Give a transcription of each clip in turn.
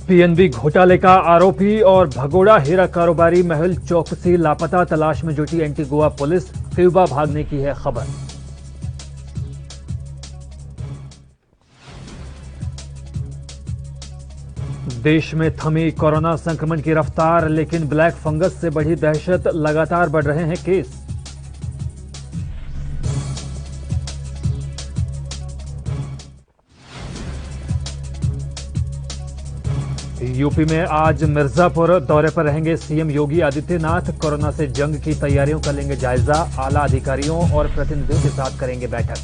PNB घोटाले का आरोपी और भगोड़ा हीरा कारोबारी मेहुल चौकसी लापता, तलाश में जुटी एंटीगुआ पुलिस, क्यूबा भागने की है खबर। देश में थमी कोरोना संक्रमण की रफ्तार, लेकिन ब्लैक फंगस से बढ़ी दहशत, लगातार बढ़ रहे हैं केस। यूपी में आज मिर्जापुर दौरे पर रहेंगे सीएम योगी आदित्यनाथ। कोरोना से जंग की तैयारियों का लेंगे जायजा, आला अधिकारियों और प्रतिनिधियों के साथ करेंगे बैठक।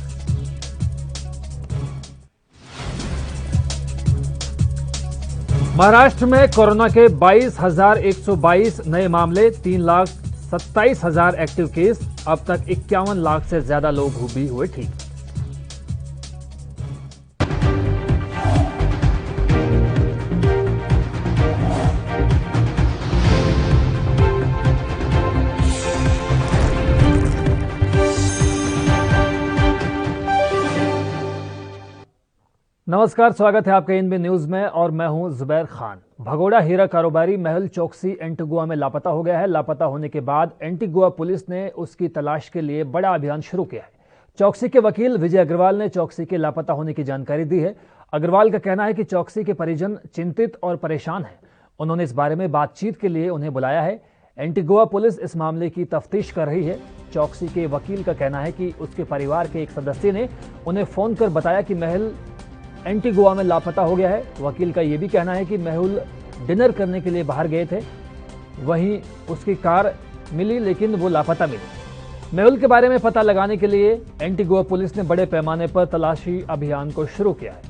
महाराष्ट्र में कोरोना के 22,122 नए मामले, 3,27,000 एक्टिव केस। अब तक 51 लाख से ज्यादा लोग भी हुए ठीक। नमस्कार, स्वागत है आपका एनबी न्यूज में और मैं हूं जुबैर खान। भगोड़ा हीरा कारोबारी मेहुल चौकसी एंटीगुआ में लापता हो गया है। लापता होने के बाद एंटीगुआ पुलिस ने उसकी तलाश के लिए बड़ा अभियान शुरू किया है। चौकसी के वकील विजय अग्रवाल ने चौकसी के लापता होने की जानकारी दी है। अग्रवाल का कहना है कि चौकसी के परिजन चिंतित और परेशान हैं। उन्होंने इस बारे में बातचीत के लिए उन्हें बुलाया है। एंटीगुआ पुलिस इस मामले की तफ्तीश कर रही है। चौकसी के वकील का कहना है कि उसके परिवार के एक सदस्य ने उन्हें फोन कर बताया कि मेहुल एंटीगुआ में लापता हो गया है। वकील का यह भी कहना है कि मेहुल डिनर करने के लिए बाहर गए थे, वहीं उसकी कार मिली लेकिन वो लापता मिली। मेहुल के बारे में पता लगाने के लिए एंटीगुआ पुलिस ने बड़े पैमाने पर तलाशी अभियान को शुरू किया है।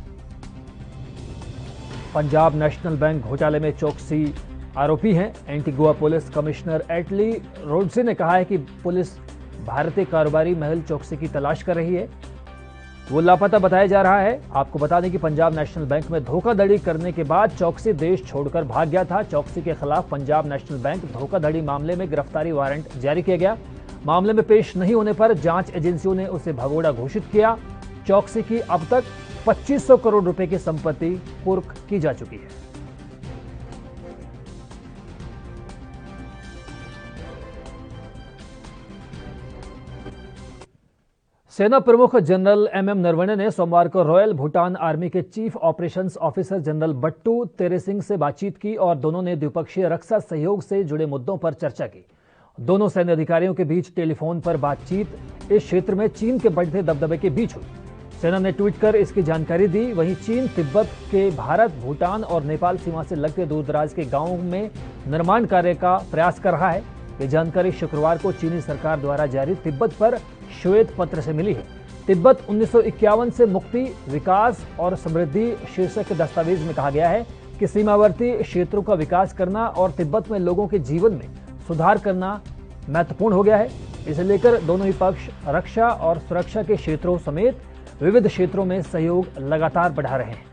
पंजाब नेशनल बैंक घोटाले में चौकसी आरोपी हैं। एंटीगुआ पुलिस कमिश्नर एटली रोडसे ने कहा है कि पुलिस भारतीय कारोबारी मेहुल चौकसी की तलाश कर रही है। वो लापता बताया जा रहा है। आपको बता दें कि पंजाब नेशनल बैंक में धोखाधड़ी करने के बाद चौकसी देश छोड़कर भाग गया था। चौकसी के खिलाफ पंजाब नेशनल बैंक धोखाधड़ी मामले में गिरफ्तारी वारंट जारी किया गया। मामले में पेश नहीं होने पर जांच एजेंसियों ने उसे भगोड़ा घोषित किया। चौकसी की अब तक 2500 करोड़ रुपए की संपत्ति कुर्क की जा चुकी है। सेना प्रमुख जनरल एमएम नरवणे ने सोमवार को रॉयल भूटान आर्मी के चीफ ऑपरेशंस ऑफिसर जनरल बट्टू तेरेसिंग से बातचीत की और दोनों ने द्विपक्षीय रक्षा सहयोग से जुड़े मुद्दों पर चर्चा की। दोनों सैन्य अधिकारियों के बीच टेलीफोन पर बातचीत इस क्षेत्र में चीन के बढ़ते दबदबे के बीच हुई। सेना ने ट्वीट कर इसकी जानकारी दी। वहीं चीन तिब्बत के भारत, भूटान और नेपाल सीमा से लगते दूरदराज के गांवों में निर्माण कार्य का प्रयास कर रहा है। ये जानकारी शुक्रवार को चीनी सरकार द्वारा जारी तिब्बत पर श्वेत पत्र से मिली है। तिब्बत 1951 से मुक्ति, विकास और समृद्धि शीर्षक के दस्तावेज में कहा गया है कि सीमावर्ती क्षेत्रों का विकास करना और तिब्बत में लोगों के जीवन में सुधार करना महत्वपूर्ण हो गया है। इसे लेकर दोनों ही पक्ष रक्षा और सुरक्षा के क्षेत्रों समेत विविध क्षेत्रों में सहयोग लगातार बढ़ा रहे हैं।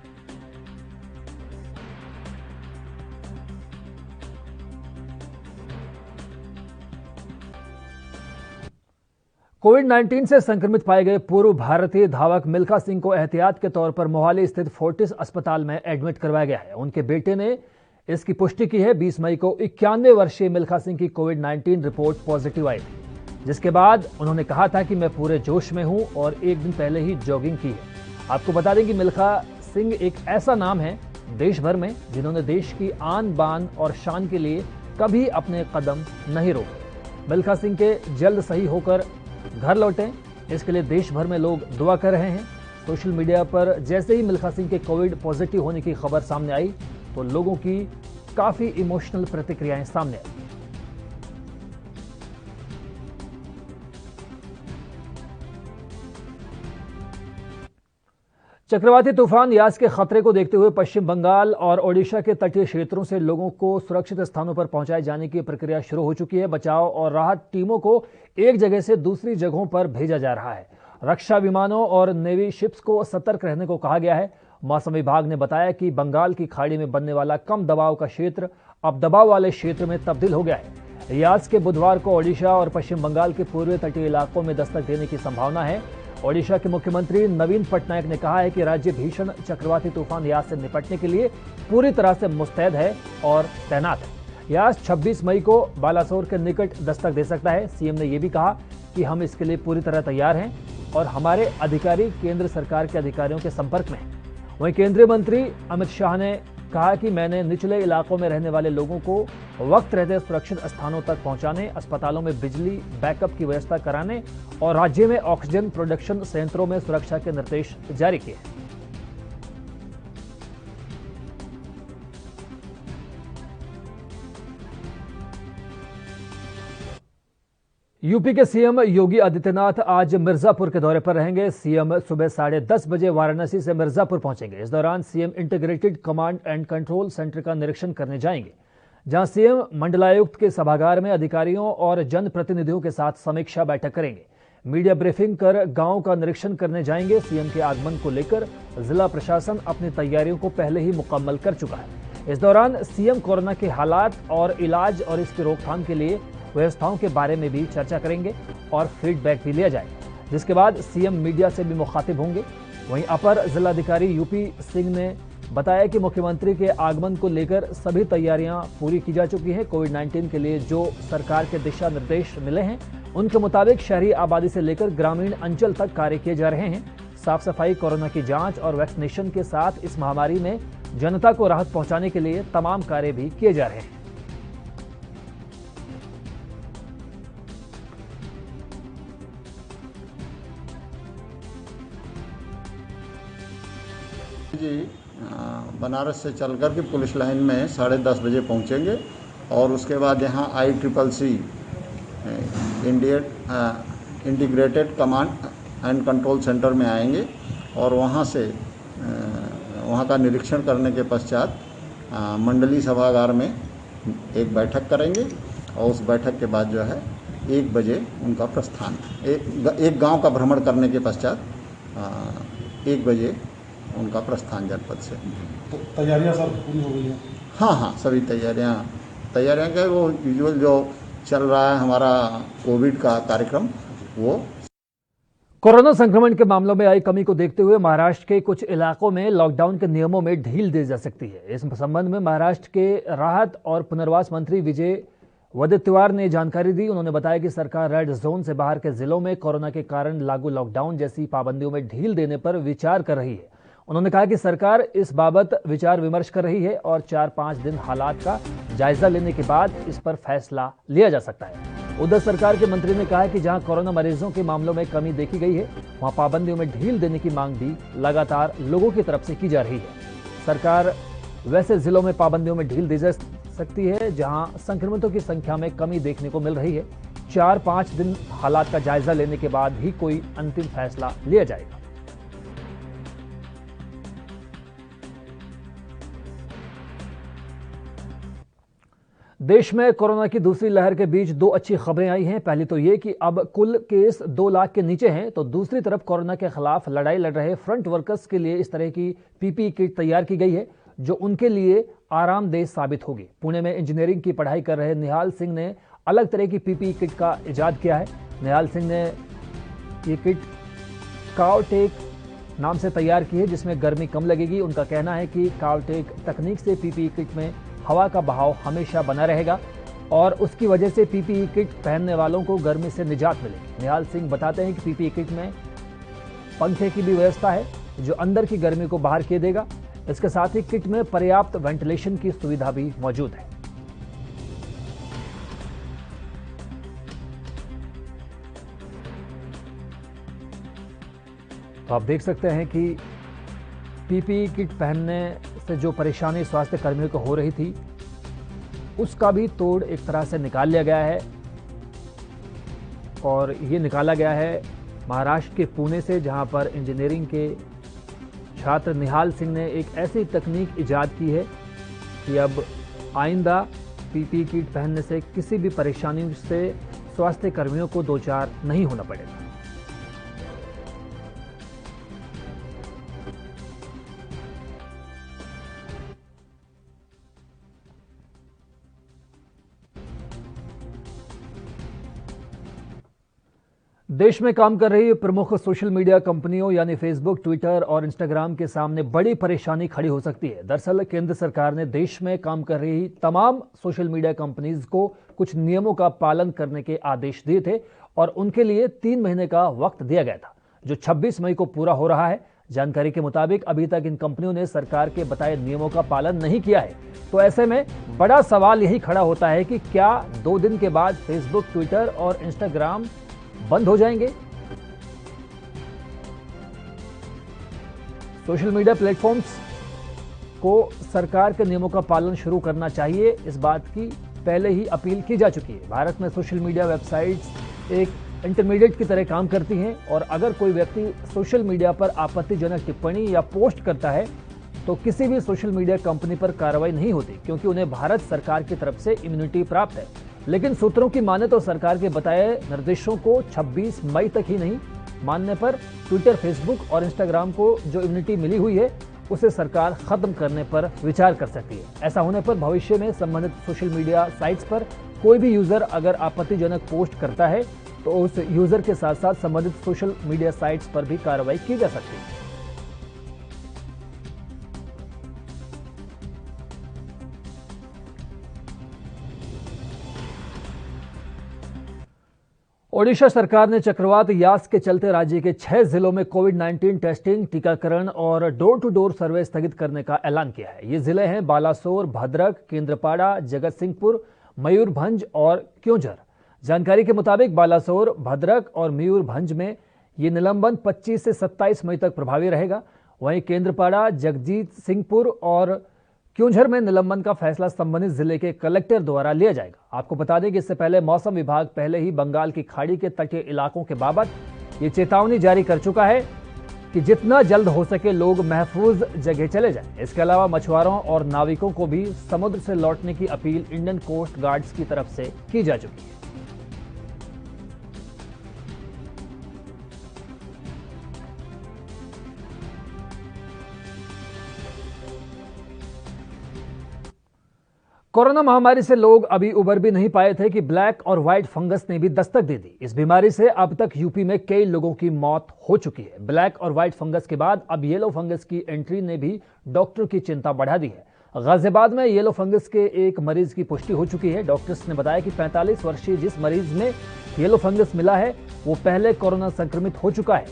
कोविड-19 से संक्रमित पाए गए पूर्व भारतीय धावक मिल्खा सिंह को एहतियात के तौर पर मोहाली स्थित फोर्टिस अस्पताल में एडमिट करवाया गया है। उनके बेटे ने इसकी पुष्टि की है। 20 मई को 91 वर्षीय मिल्खा सिंह की कोविड-19 रिपोर्ट पॉजिटिव आई थी, जिसके बाद उन्होंने कहा था कि मैं पूरे जोश में हूं और एक दिन पहले ही जॉगिंग की है। आपको बता दें कि मिल्खा सिंह एक ऐसा नाम है देश भर में जिन्होंने देश की आन बान और शान के लिए कभी अपने कदम नहीं रोके। मिल्खा सिंह के जल्द सही होकर घर लौटें, इसके लिए देश भर में लोग दुआ कर रहे हैं। सोशल मीडिया पर जैसे ही मिल्खा सिंह के कोविड पॉजिटिव होने की खबर सामने आई तो लोगों की काफी इमोशनल प्रतिक्रियाएं सामने आई। चक्रवाती तूफान यास के खतरे को देखते हुए पश्चिम बंगाल और ओडिशा के तटीय क्षेत्रों से लोगों को सुरक्षित स्थानों पर पहुंचाए जाने की प्रक्रिया शुरू हो चुकी है। बचाव और राहत टीमों को एक जगह से दूसरी जगहों पर भेजा जा रहा है। रक्षा विमानों और नेवी शिप्स को सतर्क रहने को कहा गया है। मौसम विभाग ने बताया कि बंगाल की खाड़ी में बनने वाला कम दबाव का क्षेत्र अब दबाव वाले क्षेत्र में तब्दील हो गया है। यास के बुधवार को ओडिशा और पश्चिम बंगाल के पूर्वी तटीय इलाकों में दस्तक देने की संभावना है। ओडिशा के मुख्यमंत्री नवीन पटनायक ने कहा है कि राज्य भीषण चक्रवाती तूफान यास से निपटने के लिए पूरी तरह से मुस्तैद है और तैनात है। यास 26 मई को बालासोर के निकट दस्तक दे सकता है। सीएम ने यह भी कहा कि हम इसके लिए पूरी तरह तैयार हैं और हमारे अधिकारी केंद्र सरकार के अधिकारियों के संपर्क में हैं। वहीं केंद्रीय मंत्री अमित शाह ने कहा कि मैंने निचले इलाकों में रहने वाले लोगों को वक्त रहते सुरक्षित स्थानों तक पहुंचाने, अस्पतालों में बिजली बैकअप की व्यवस्था कराने और राज्य में ऑक्सीजन प्रोडक्शन संयंत्रों में सुरक्षा के निर्देश जारी किए हैं। यूपी के सीएम योगी आदित्यनाथ आज मिर्जापुर के दौरे पर रहेंगे। सीएम सुबह 10:30 बजे वाराणसी से मिर्जापुर पहुंचेंगे। इस दौरान CM integrated command and control centre का निरीक्षण करने जाएंगे, जहां सीएम मंडलायुक्त के सभागार में अधिकारियों और जनप्रतिनिधियों के साथ समीक्षा बैठक करेंगे। मीडिया ब्रीफिंग कर गांव का निरीक्षण करने जाएंगे। सीएम के आगमन को लेकर जिला प्रशासन अपनी तैयारियों को पहले ही मुकम्मल कर चुका है। इस दौरान सीएम कोरोना के हालात और इलाज और इसकी रोकथाम के लिए व्यवस्थाओं के बारे में भी चर्चा करेंगे और फीडबैक भी लिया जाएगा, जिसके बाद सीएम मीडिया से भी मुखातिब होंगे। वहीं अपर जिलाधिकारी यूपी सिंह ने बताया कि मुख्यमंत्री के आगमन को लेकर सभी तैयारियां पूरी की जा चुकी हैं। कोविड-19 के लिए जो सरकार के दिशा निर्देश मिले हैं, उनके मुताबिक शहरी आबादी से लेकर ग्रामीण अंचल तक कार्य किए जा रहे हैं। साफ सफाई, कोरोना की जांच और वैक्सीनेशन के साथ इस महामारी में जनता को राहत पहुंचाने के लिए तमाम कार्य भी किए जा रहे हैं। जी बनारस से चलकर के पुलिस लाइन में 10:30 बजे पहुंचेंगे और उसके बाद यहाँ ICCC integrated command and control centre में आएंगे और वहाँ से वहाँ का निरीक्षण करने के पश्चात मंडलीय सभागार में एक बैठक करेंगे और उस बैठक के बाद जो है 1 बजे उनका प्रस्थान, एक गांव का भ्रमण करने के पश्चात 1 बजे उनका प्रस्थान जनपद से। तो तैयारियां सर पूरी हो गई हैं? हाँ, सभी तैयारियां क्या वो यूजुअल जो चल रहा है हमारा कोविड का कार्यक्रम वो। कोरोना संक्रमण के मामलों में आई कमी को देखते हुए महाराष्ट्र के कुछ इलाकों में लॉकडाउन के नियमों में ढील दी जा सकती है। इस संबंध में महाराष्ट्र के राहत और पुनर्वास मंत्री विजय वडेट्टीवार ने जानकारी दी। उन्होंने बताया कि सरकार रेड जोन से बाहर के जिलों में कोरोना के कारण लागू लॉकडाउन जैसी पाबंदियों में ढील देने पर विचार कर रही है। उन्होंने कहा कि सरकार इस बाबत विचार विमर्श कर रही है और 4-5 दिन हालात का जायजा लेने के बाद इस पर फैसला लिया जा सकता है। उधर सरकार के मंत्री ने कहा कि जहां कोरोना मरीजों के मामलों में कमी देखी गई है, वहां पाबंदियों में ढील देने की मांग भी लगातार लोगों की तरफ से की जा रही है। सरकार वैसे जिलों में पाबंदियों में ढील दी जा सकती है जहां संक्रमितों की संख्या में कमी देखने को मिल रही है। 4-5 दिन हालात का जायजा लेने के बाद ही कोई अंतिम फैसला लिया जाएगा। देश में कोरोना की दूसरी लहर के बीच 2 अच्छी खबरें आई हैं। पहली तो ये कि अब कुल केस 2 लाख के नीचे हैं, तो दूसरी तरफ कोरोना के खिलाफ लड़ाई लड़ रहे फ्रंट वर्कर्स के लिए इस तरह की पीपीई किट तैयार की गई है जो उनके लिए आरामदेह साबित होगी। पुणे में इंजीनियरिंग की पढ़ाई कर रहे निहाल सिंह ने अलग तरह की पीपीई किट का इजाद किया है। निहाल सिंह ने ये किट कावटेक नाम से तैयार की है, जिसमें गर्मी कम लगेगी। उनका कहना है कि कावटेक तकनीक से पीपीई किट में हवा का बहाव हमेशा बना रहेगा और उसकी वजह से पीपीई किट पहनने वालों को गर्मी से निजात मिलेगी। निहाल सिंह बताते हैं कि पीपीई किट में पंखे की भी व्यवस्था है जो अंदर की गर्मी को बाहर किए देगा। इसके साथ ही किट में पर्याप्त वेंटिलेशन की सुविधा भी मौजूद है। तो आप देख सकते हैं कि पीपीई किट पहनने से जो परेशानी स्वास्थ्य कर्मियों को हो रही थी उसका भी तोड़ एक तरह से निकाल लिया गया है और ये निकाला गया है महाराष्ट्र के पुणे से, जहां पर इंजीनियरिंग के छात्र निहाल सिंह ने एक ऐसी तकनीक इजाद की है कि अब आइंदा पीपीई किट पहनने से किसी भी परेशानी से स्वास्थ्य कर्मियों को दो चार नहीं होना पड़ेगा। देश में काम कर रही प्रमुख सोशल मीडिया कंपनियों यानी फेसबुक, ट्विटर और इंस्टाग्राम के सामने बड़ी परेशानी खड़ी हो सकती है। दरअसल केंद्र सरकार ने देश में काम कर रही तमाम सोशल मीडिया कंपनीज को कुछ नियमों का पालन करने के आदेश दिए थे और उनके लिए 3 महीने का वक्त दिया गया था, जो 26 मई को पूरा हो रहा है। जानकारी के मुताबिक अभी तक इन कंपनियों ने सरकार के बताए नियमों का पालन नहीं किया है। तो ऐसे में बड़ा सवाल यही खड़ा होता है कि क्या 2 दिन के बाद फेसबुक, ट्विटर और इंस्टाग्राम बंद हो जाएंगे? सोशल मीडिया प्लेटफॉर्म्स को सरकार के नियमों का पालन शुरू करना चाहिए, इस बात की पहले ही अपील की जा चुकी है। भारत में सोशल मीडिया वेबसाइट्स एक इंटरमीडिएट की तरह काम करती हैं और अगर कोई व्यक्ति सोशल मीडिया पर आपत्तिजनक टिप्पणी या पोस्ट करता है तो किसी भी सोशल मीडिया कंपनी पर कार्रवाई नहीं होती, क्योंकि उन्हें भारत सरकार की तरफ से इम्यूनिटी प्राप्त है। लेकिन सूत्रों की माने तो सरकार के बताए निर्देशों को 26 मई तक ही नहीं मानने पर ट्विटर, फेसबुक और इंस्टाग्राम को जो इम्यूनिटी मिली हुई है उसे सरकार खत्म करने पर विचार कर सकती है। ऐसा होने पर भविष्य में संबंधित सोशल मीडिया साइट्स पर कोई भी यूजर अगर आपत्तिजनक पोस्ट करता है तो उस यूजर के साथ साथ संबंधित सोशल मीडिया साइट्स पर भी कार्रवाई की जा सकती है। ओडिशा सरकार ने चक्रवात यास के चलते राज्य के 6 जिलों में कोविड-19 टेस्टिंग, टीकाकरण और डोर टू डोर सर्वे स्थगित करने का ऐलान किया है। ये जिले हैं बालासोर, भद्रक, केंद्रपाड़ा, जगतसिंहपुर, मयूरभंज और क्योंझर। जानकारी के मुताबिक बालासोर, भद्रक और मयूरभंज में ये निलंबन 25 से 27 मई तक प्रभावी रहेगा। वहीं केंद्रपाड़ा, जगजीत सिंहपुर और क्योंझर में निलंबन का फैसला संबंधित जिले के कलेक्टर द्वारा लिया जाएगा। आपको बता दें कि इससे पहले मौसम विभाग पहले ही बंगाल की खाड़ी के तटीय इलाकों के बाबत ये चेतावनी जारी कर चुका है कि जितना जल्द हो सके लोग महफूज जगह चले जाएं। इसके अलावा मछुआरों और नाविकों को भी समुद्र से लौटने की अपील इंडियन कोस्ट गार्ड्स की तरफ से की जा चुकी है। कोरोना महामारी से लोग अभी उबर भी नहीं पाए थे कि ब्लैक और व्हाइट फंगस ने भी दस्तक दे दी। इस बीमारी से अब तक यूपी में कई लोगों की मौत हो चुकी है। ब्लैक और व्हाइट फंगस के बाद अब येलो फंगस की एंट्री ने भी डॉक्टरों की चिंता बढ़ा दी है। गाजियाबाद में येलो फंगस के एक मरीज की पुष्टि हो चुकी है। डॉक्टर्स ने बताया कि 45 वर्षीय जिस मरीज में येलो फंगस मिला है वो पहले कोरोना संक्रमित हो चुका है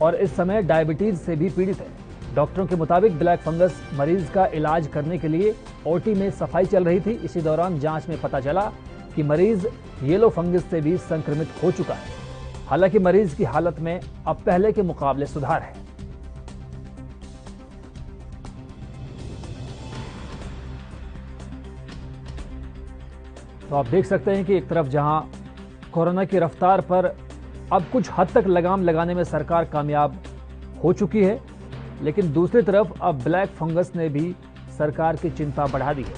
और इस समय डायबिटीज से भी पीड़ित है। डॉक्टरों के मुताबिक ब्लैक फंगस मरीज का इलाज करने के लिए ओटी में सफाई चल रही थी। इसी दौरान जांच में पता चला कि मरीज येलो फंगस से भी संक्रमित हो चुका है। हालांकि मरीज की हालत में अब पहले के मुकाबले सुधार है। तो आप देख सकते हैं कि एक तरफ जहां कोरोना की रफ्तार पर अब कुछ हद तक लगाम लगाने में सरकार कामयाब हो चुकी है, लेकिन दूसरी तरफ अब ब्लैक फंगस ने भी सरकार की चिंता बढ़ा दी है।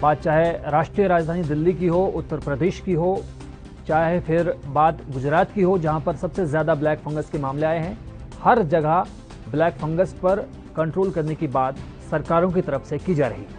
बात चाहे राष्ट्रीय राजधानी दिल्ली की हो, उत्तर प्रदेश की हो, चाहे फिर बात गुजरात की हो जहां पर सबसे ज्यादा ब्लैक फंगस के मामले आए हैं, हर जगह ब्लैक फंगस पर कंट्रोल करने की बात सरकारों की तरफ से की जा रही है।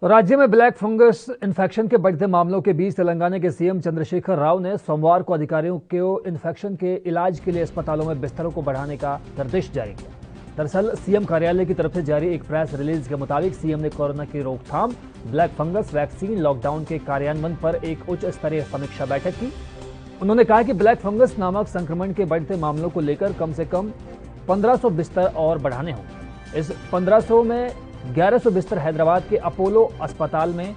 राज्य में ब्लैक फंगस इन्फेक्शन के बढ़ते मामलों के बीच तेलंगाना के सीएम चंद्रशेखर राव ने सोमवार को अधिकारियों को इन्फेक्शन के इलाज के लिए अस्पतालों में बिस्तरों को बढ़ाने का निर्देश जारी किया। दरअसल सीएम कार्यालय की तरफ से जारी एक प्रेस रिलीज के मुताबिक सीएम ने कोरोना की रोकथाम, ब्लैक फंगस वैक्सीन, लॉकडाउन के कार्यान्वयन पर एक उच्च स्तरीय समीक्षा बैठक की। उन्होंने कहा कि ब्लैक फंगस नामक संक्रमण के बढ़ते मामलों को लेकर कम से कम 1500 बिस्तर और बढ़ाने होंगे। इस 1500 में 1100 बिस्तर हैदराबाद के अपोलो अस्पताल में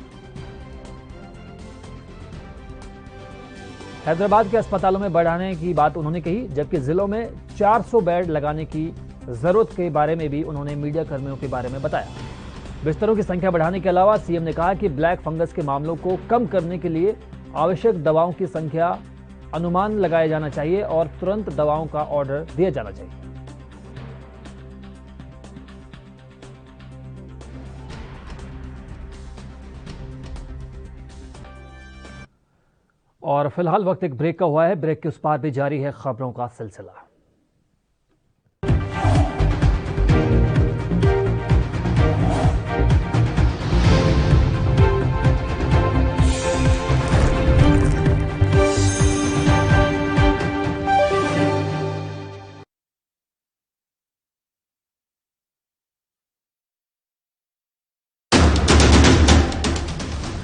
अस्पतालों में बढ़ाने की बात उन्होंने कही, जबकि जिलों में 400 बेड लगाने की जरूरत के बारे में भी उन्होंने मीडिया कर्मियों के बारे में बताया। बिस्तरों की संख्या बढ़ाने के अलावा सीएम ने कहा कि ब्लैक फंगस के मामलों को कम करने के लिए आवश्यक दवाओं की संख्या अनुमान लगाया जाना चाहिए और तुरंत दवाओं का ऑर्डर दिया जाना चाहिए। और फिलहाल वक्त एक ब्रेक का हुआ है। ब्रेक के उस पार भी जारी है खबरों का सिलसिला।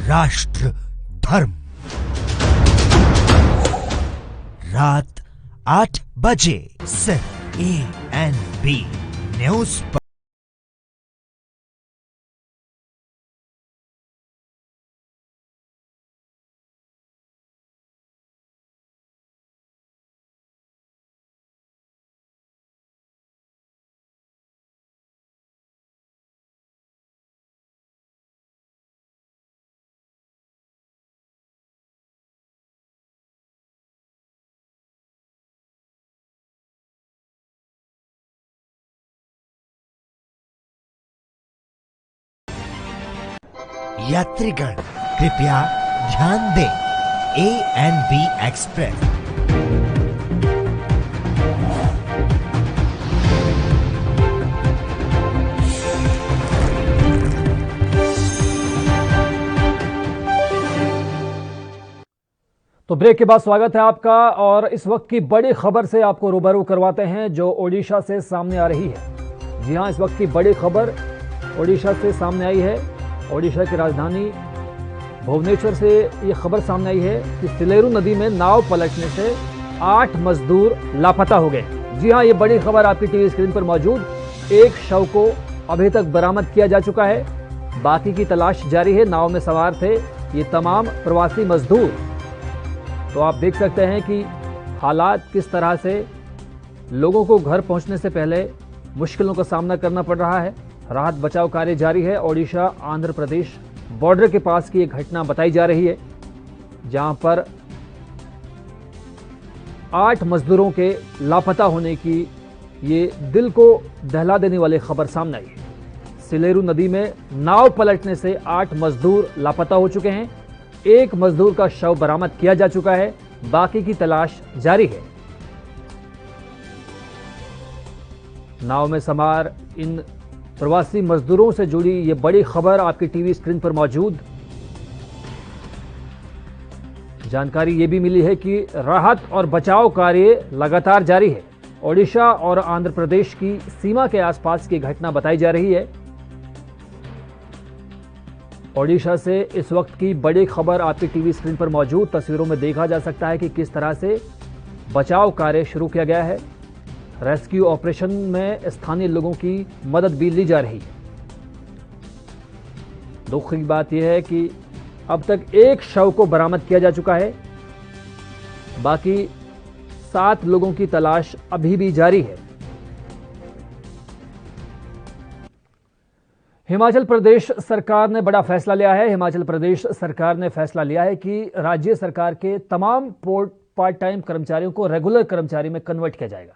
राष्ट्र धर्म, रात 8 बजे सिर्फ ANB न्यूज पर। यात्रीगण कृपया ध्यान दें, ANB एक्सप्रेस तो ब्रेक के बाद स्वागत है आपका और इस वक्त की बड़ी खबर से आपको रूबरू करवाते हैं जो ओडिशा से सामने आ रही है। जी हां, इस वक्त की बड़ी खबर ओडिशा से सामने आई है। ओडिशा की राजधानी भुवनेश्वर से ये खबर सामने आई है कि सिलेरू नदी में नाव पलटने से 8 मजदूर लापता हो गए। जी हां, ये बड़ी खबर आपकी टीवी स्क्रीन पर मौजूद। एक शव को अभी तक बरामद किया जा चुका है, बाकी की तलाश जारी है। नाव में सवार थे ये तमाम प्रवासी मजदूर। तो आप देख सकते हैं कि हालात किस तरह से लोगों को घर पहुंचने से पहले मुश्किलों का सामना करना पड़ रहा है। राहत बचाव कार्य जारी है। ओडिशा आंध्र प्रदेश बॉर्डर के पास की एक घटना बताई जा रही है जहां पर 8 मजदूरों के लापता होने की ये दिल को दहला देने वाली खबर सामने आई है। सिलेरू नदी में नाव पलटने से 8 मजदूर लापता हो चुके हैं। एक मजदूर का शव बरामद किया जा चुका है, बाकी की तलाश जारी है। नाव में सवार इन प्रवासी मजदूरों से जुड़ी ये बड़ी खबर आपकी टीवी स्क्रीन पर मौजूद। जानकारी ये भी मिली है कि राहत और बचाव कार्य लगातार जारी है। ओडिशा और आंध्र प्रदेश की सीमा के आसपास की घटना बताई जा रही है। ओडिशा से इस वक्त की बड़ी खबर आपकी टीवी स्क्रीन पर मौजूद। तस्वीरों में देखा जा सकता है कि किस तरह से बचाव कार्य शुरू किया गया है। रेस्क्यू ऑपरेशन में स्थानीय लोगों की मदद भी ली जा रही है। दुख की बात यह है कि अब तक एक शव को बरामद किया जा चुका है, बाकी 7 लोगों की तलाश अभी भी जारी है। हिमाचल प्रदेश सरकार ने बड़ा फैसला लिया है। हिमाचल प्रदेश सरकार ने फैसला लिया है कि राज्य सरकार के तमाम पार्ट टाइम कर्मचारियों को रेगुलर कर्मचारी में कन्वर्ट किया जाएगा।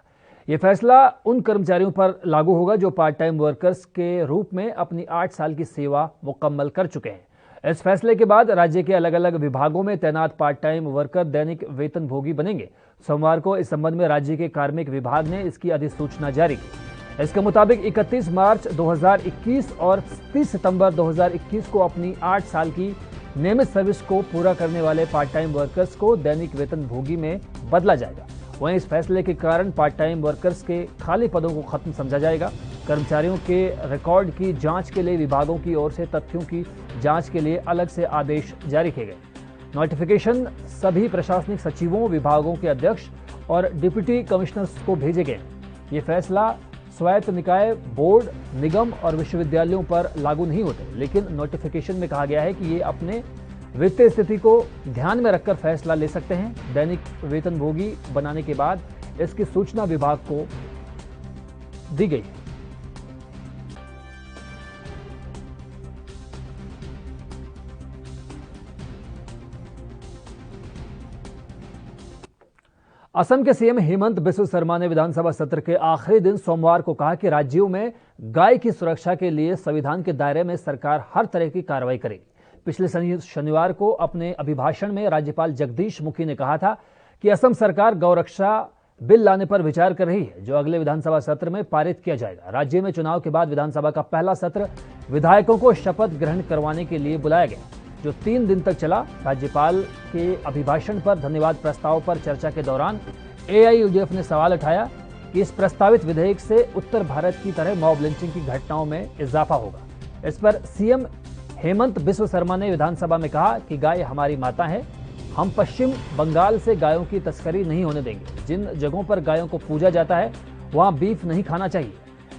यह फैसला उन कर्मचारियों पर लागू होगा जो पार्ट टाइम वर्कर्स के रूप में अपनी 8 साल की सेवा मुकम्मल कर चुके हैं। इस फैसले के बाद राज्य के अलग अलग विभागों में तैनात पार्ट टाइम वर्कर दैनिक वेतन भोगी बनेंगे। सोमवार को इस संबंध में राज्य के कार्मिक विभाग ने इसकी अधिसूचना जारी की। इसके मुताबिक 31 मार्च 2021 और 30 सितंबर 2021 को अपनी 8 साल की नियमित सर्विस को पूरा करने वाले पार्ट टाइम वर्कर्स को दैनिक वेतन भोगी में बदला जाएगा। वहीं इस फैसले के कारण पार्ट टाइम वर्कर्स के खाली पदों को खत्म समझा जाएगा। कर्मचारियों के रिकॉर्ड की जांच के लिए विभागों की ओर से तथ्यों की जांच के लिए अलग से आदेश जारी किए गए। नोटिफिकेशन सभी प्रशासनिक सचिवों, विभागों के अध्यक्ष और डिप्टी कमिश्नर्स को भेजे गए। ये फैसला स्वायत्त निकाय, बोर्ड, निगम और विश्वविद्यालयों पर लागू नहीं होते, लेकिन नोटिफिकेशन में कहा गया है कि ये अपने वित्तीय स्थिति को ध्यान में रखकर फैसला ले सकते हैं। दैनिक वेतनभोगी बनाने के बाद इसकी सूचना विभाग को दी गई। असम के सीएम हेमंत बिस्वा शर्मा ने विधानसभा सत्र के आखिरी दिन सोमवार को कहा कि राज्यों में गाय की सुरक्षा के लिए संविधान के दायरे में सरकार हर तरह की कार्रवाई करेगी। पिछले शनिवार को अपने अभिभाषण में राज्यपाल जगदीश मुखी ने कहा था कि असम सरकार गौरक्षा बिल लाने पर विचार कर रही है, जो अगले विधानसभा सत्र में पारित किया जाएगा। राज्य में चुनाव के बाद विधानसभा का पहला सत्र विधायकों को शपथ ग्रहण करवाने के लिए बुलाया गया, जो 3 दिन तक चला। राज्यपाल के अभिभाषण पर धन्यवाद प्रस्ताव पर चर्चा के दौरान AIUDF ने सवाल उठाया कि इस प्रस्तावित विधेयक से उत्तर भारत की तरह मॉब लिंचिंग की घटनाओं में इजाफा होगा। इस पर सीएम हेमंत बिस्व शर्मा ने विधानसभा में कहा कि गाय हमारी माता है, हम पश्चिम बंगाल से गायों की तस्करी नहीं होने देंगे। जिन जगहों पर गायों को पूजा जाता है वहां बीफ नहीं खाना चाहिए।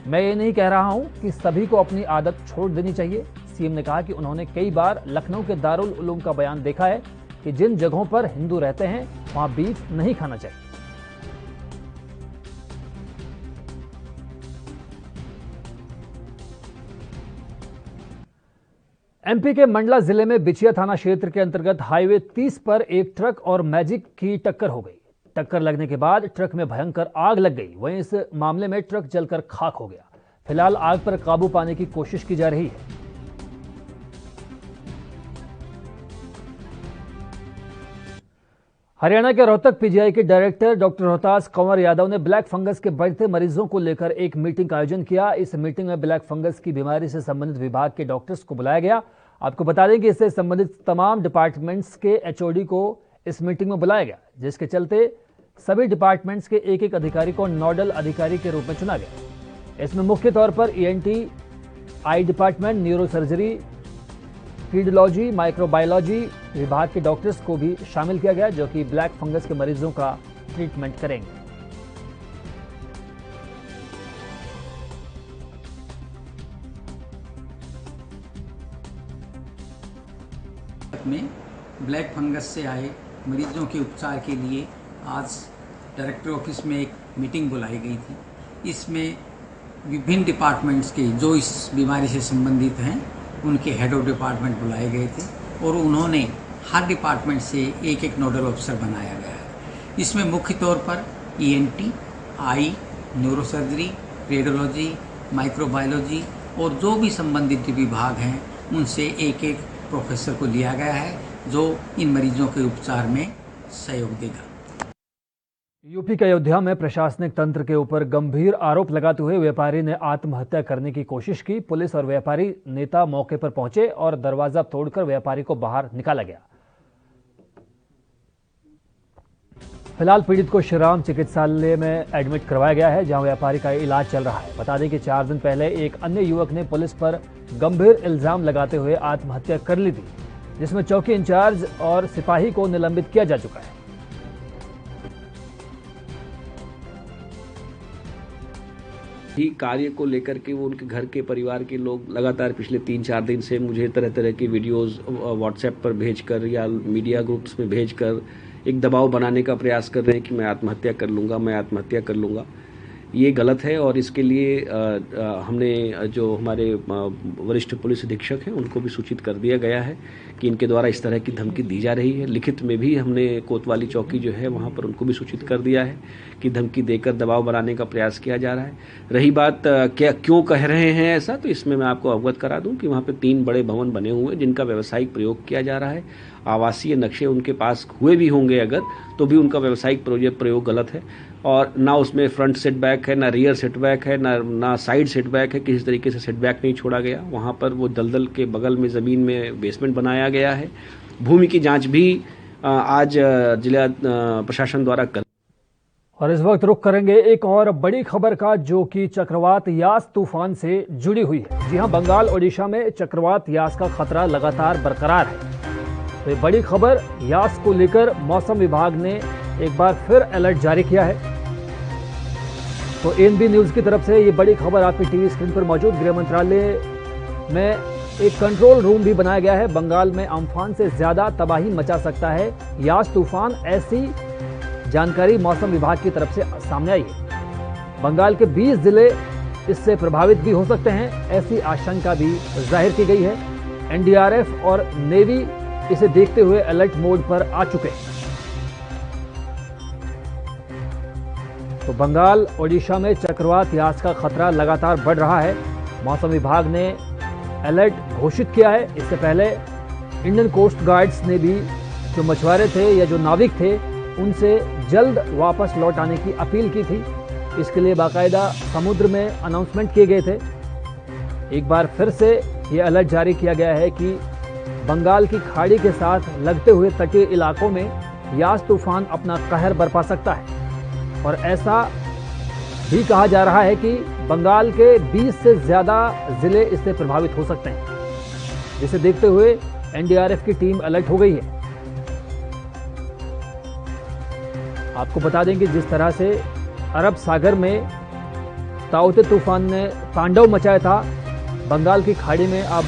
मैं ये नहीं कह रहा हूं कि सभी को अपनी आदत छोड़ देनी चाहिए। सीएम ने कहा कि उन्होंने कई बार लखनऊ के दारुल उलूम का बयान देखा है कि जिन जगहों पर हिंदू रहते हैं वहां बीफ नहीं खाना चाहिए। एमपी के मंडला जिले में बिछिया थाना क्षेत्र के अंतर्गत हाईवे 30 पर एक ट्रक और मैजिक की टक्कर हो गई। टक्कर लगने के बाद ट्रक में भयंकर आग लग गई। वहीं इस मामले में ट्रक जलकर खाक हो गया। फिलहाल आग पर काबू पाने की कोशिश की जा रही है। हरियाणा के रोहतक पीजीआई के डायरेक्टर डॉक्टर रोहतास कंवर यादव ने ब्लैक फंगस के बढ़ते मरीजों को लेकर एक मीटिंग का आयोजन किया। इस मीटिंग में ब्लैक फंगस की बीमारी से संबंधित विभाग के डॉक्टर्स को बुलाया गया। आपको बता दें कि इससे संबंधित तमाम डिपार्टमेंट्स के एचओडी को इस मीटिंग में बुलाया गया, जिसके चलते सभी डिपार्टमेंट्स के एक एक अधिकारी को नोडल अधिकारी के रूप में चुना गया। इसमें मुख्य तौर पर ईएनटी, आई डिपार्टमेंट, न्यूरो सर्जरी, पीडियोलॉजी, माइक्रोबायोलॉजी विभाग के डॉक्टर्स को भी शामिल किया गया, जो कि ब्लैक फंगस के मरीजों का ट्रीटमेंट करेंगे। में ब्लैक फंगस से आए मरीजों के उपचार के लिए आज डायरेक्टर ऑफिस में एक मीटिंग बुलाई गई थी। इसमें विभिन्न डिपार्टमेंट्स के जो इस बीमारी से संबंधित हैं उनके हेड ऑफ डिपार्टमेंट बुलाए गए थे और उन्होंने हर डिपार्टमेंट से एक एक नोडल ऑफिसर बनाया गया है। इसमें मुख्य तौर पर ईएनटी, आई, न्यूरोसर्जरी, रेडियोलॉजी, माइक्रोबायोलॉजी और जो भी संबंधित विभाग हैं उनसे एक एक प्रोफेसर को लिया गया है जो इन मरीजों के उपचार में सहयोग देगा। यूपी के अयोध्या में प्रशासनिक तंत्र के ऊपर गंभीर आरोप लगाते हुए व्यापारी ने आत्महत्या करने की कोशिश की। पुलिस और व्यापारी नेता मौके पर पहुंचे और दरवाजा तोड़कर व्यापारी को बाहर निकाला गया। फिलहाल पीड़ित को श्रीराम चिकित्सालय में एडमिट करवाया गया है, जहां व्यापारी का इलाज चल रहा है। बता दें कि 4 दिन पहले एक अन्य युवक ने पुलिस पर गंभीर इल्जाम लगाते हुए आत्महत्या कर ली थी, जिसमें चौकी इंचार्ज और सिपाही को निलंबित किया जा चुका है। ही कार्य को लेकर के वो उनके घर के परिवार के लोग लगातार पिछले 3-4 दिन से मुझे तरह तरह की वीडियोस व्हाट्सएप पर भेजकर या मीडिया ग्रुप्स में भेजकर एक दबाव बनाने का प्रयास कर रहे हैं कि मैं आत्महत्या कर लूँगा, मैं आत्महत्या कर लूँगा। ये गलत है और इसके लिए हमने जो हमारे वरिष्ठ पुलिस अधीक्षक हैं उनको भी सूचित कर दिया गया है कि इनके द्वारा इस तरह की धमकी दी जा रही है। लिखित में भी हमने कोतवाली चौकी जो है वहाँ पर उनको भी सूचित कर दिया है कि धमकी देकर दबाव बनाने का प्रयास किया जा रहा है। रही बात क्यों कह रहे हैं ऐसा, तो इसमें मैं आपको अवगत करा दूं कि वहाँ पर 3 बड़े भवन बने हुए हैं जिनका व्यावसायिक प्रयोग किया जा रहा है। आवासीय नक्शे उनके पास हुए भी होंगे अगर, तो भी उनका व्यावसायिक प्रयोग गलत है और ना उसमें फ्रंट सेटबैक है, ना रियर सेटबैक है, ना साइड सेटबैक है। किसी तरीके से सेटबैक नहीं छोड़ा गया। वहाँ पर वो दलदल के बगल में ज़मीन में बेसमेंट बनाया गया है। भूमि की जांच भी आज जिला प्रशासन द्वारा कर। और इस वक्त रुख करेंगे एक और बड़ी खबर का, जो कि चक्रवात यास तूफान से जुड़ी हुई है। जी हां, बंगाल ओडिशा में चक्रवात यास का खतरा लगातार बरकरार है। तो ये बड़ी खबर, यास को लेकर मौसम विभाग ने एक बार फिर अलर्ट जारी किया है। तो एएनबी न्यूज की तरफ से ये बड़ी खबर आपकी टीवी स्क्रीन पर मौजूद। गृह मंत्रालय में एक कंट्रोल रूम भी बनाया गया है। बंगाल में अम्फान से ज्यादा तबाही मचा सकता है यास तूफान, ऐसी जानकारी मौसम विभाग की तरफ से सामने आई है। बंगाल के 20 जिले इससे प्रभावित भी हो सकते हैं, ऐसी आशंका भी जाहिर की गई है। एनडीआरएफ और नेवी इसे देखते हुए अलर्ट मोड पर आ चुके हैं। तो बंगाल ओडिशा में चक्रवात यास का खतरा लगातार बढ़ रहा है। मौसम विभाग ने अलर्ट घोषित किया है। इससे पहले इंडियन कोस्ट गार्ड्स ने भी जो मछुआरे थे या जो नाविक थे उनसे जल्द वापस लौट आने की अपील की थी। इसके लिए बाकायदा समुद्र में अनाउंसमेंट किए गए थे। एक बार फिर से ये अलर्ट जारी किया गया है कि बंगाल की खाड़ी के साथ लगते हुए तटीय इलाकों में यास तूफान अपना कहर बरपा सकता है। और ऐसा भी कहा जा रहा है कि बंगाल के 20 से ज्यादा जिले इससे प्रभावित हो सकते हैं। जिसे देखते हुए एनडीआरएफ की टीम अलर्ट हो गई है। आपको बता दें कि जिस तरह से अरब सागर में ताउते तूफान ने तांडव मचाया था, बंगाल की खाड़ी में अब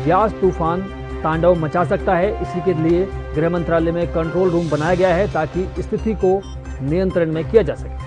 यास तूफान तांडव मचा सकता है। इसी के लिए गृह मंत्रालय में कंट्रोल रूम बनाया गया है ताकि स्थिति को नियंत्रण में किया जा सके।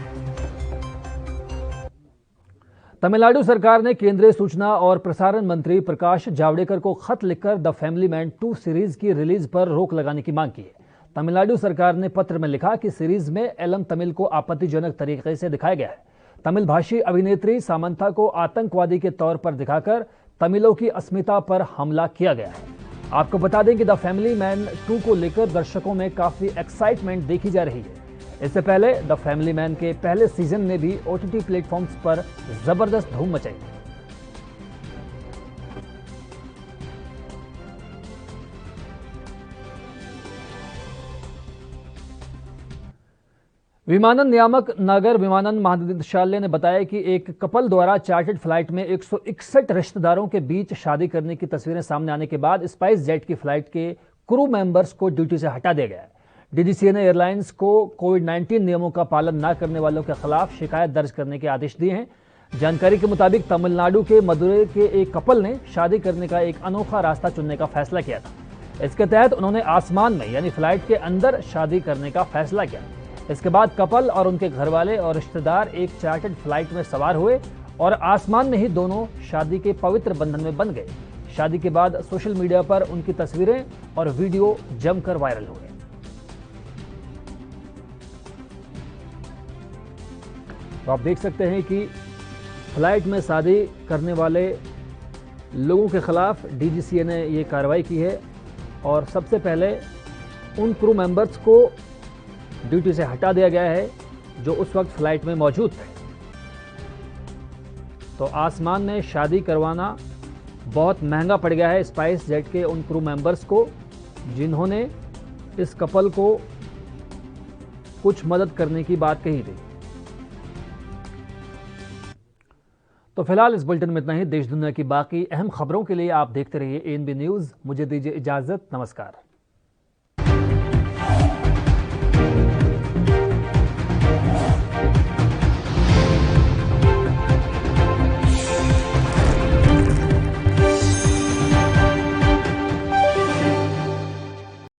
तमिलनाडु सरकार ने केंद्रीय सूचना और प्रसारण मंत्री प्रकाश जावड़ेकर को खत लिखकर द फैमिली मैन 2 सीरीज की रिलीज पर रोक लगाने की मांग की है। तमिलनाडु सरकार ने पत्र में लिखा कि सीरीज में एलम तमिल को आपत्तिजनक तरीके से दिखाया गया है। तमिल भाषी अभिनेत्री सामंथा को आतंकवादी के तौर पर दिखाकर तमिलों की अस्मिता पर हमला किया गया है। आपको बता दें कि द फैमिली मैन 2 को लेकर दर्शकों में काफी एक्साइटमेंट देखी जा रही है। इससे पहले द फैमिली मैन के पहले सीजन ने भी ओटीटी प्लेटफॉर्म्स पर जबरदस्त धूम मचाई थी। विमानन नियामक नागर विमानन महानिदेशालय ने बताया कि एक कपल द्वारा चार्टर्ड फ्लाइट में 161 रिश्तेदारों के बीच शादी करने की तस्वीरें सामने आने के बाद स्पाइस जेट की फ्लाइट के क्रू मेंबर्स को ड्यूटी से हटा दिया गया है। डीजीसीए ने एयरलाइंस को कोविड-19 नियमों का पालन न करने वालों के खिलाफ शिकायत दर्ज करने के आदेश दिए हैं। जानकारी के मुताबिक तमिलनाडु के मदुरै के एक कपल ने शादी करने का एक अनोखा रास्ता चुनने का फैसला किया था। इसके तहत उन्होंने आसमान में यानी फ्लाइट के अंदर शादी करने का फैसला किया। इसके बाद कपल और उनके घरवाले और रिश्तेदार एक चार्टर्ड फ्लाइट में सवार हुए और आसमान में ही दोनों शादी के पवित्र बंधन में बंध गए। शादी के बाद सोशल मीडिया पर उनकी तस्वीरें और वीडियो जमकर वायरल हो गए। तो आप देख सकते हैं कि फ्लाइट में शादी करने वाले लोगों के खिलाफ डीजीसीए ने ये कार्रवाई की है और सबसे पहले उन क्रू मेंबर्स को ड्यूटी से हटा दिया गया है जो उस वक्त फ्लाइट में मौजूद थे। तो आसमान में शादी करवाना बहुत महंगा पड़ गया है स्पाइस जेट के उन क्रू मेंबर्स को जिन्होंने इस कपल को कुछ मदद करने की बात कही थी। तो फिलहाल इस बुलेटिन में इतना ही। देश दुनिया की बाकी अहम खबरों के लिए आप देखते रहिए एएनबी न्यूज़। मुझे दीजिए इजाजत। नमस्कार।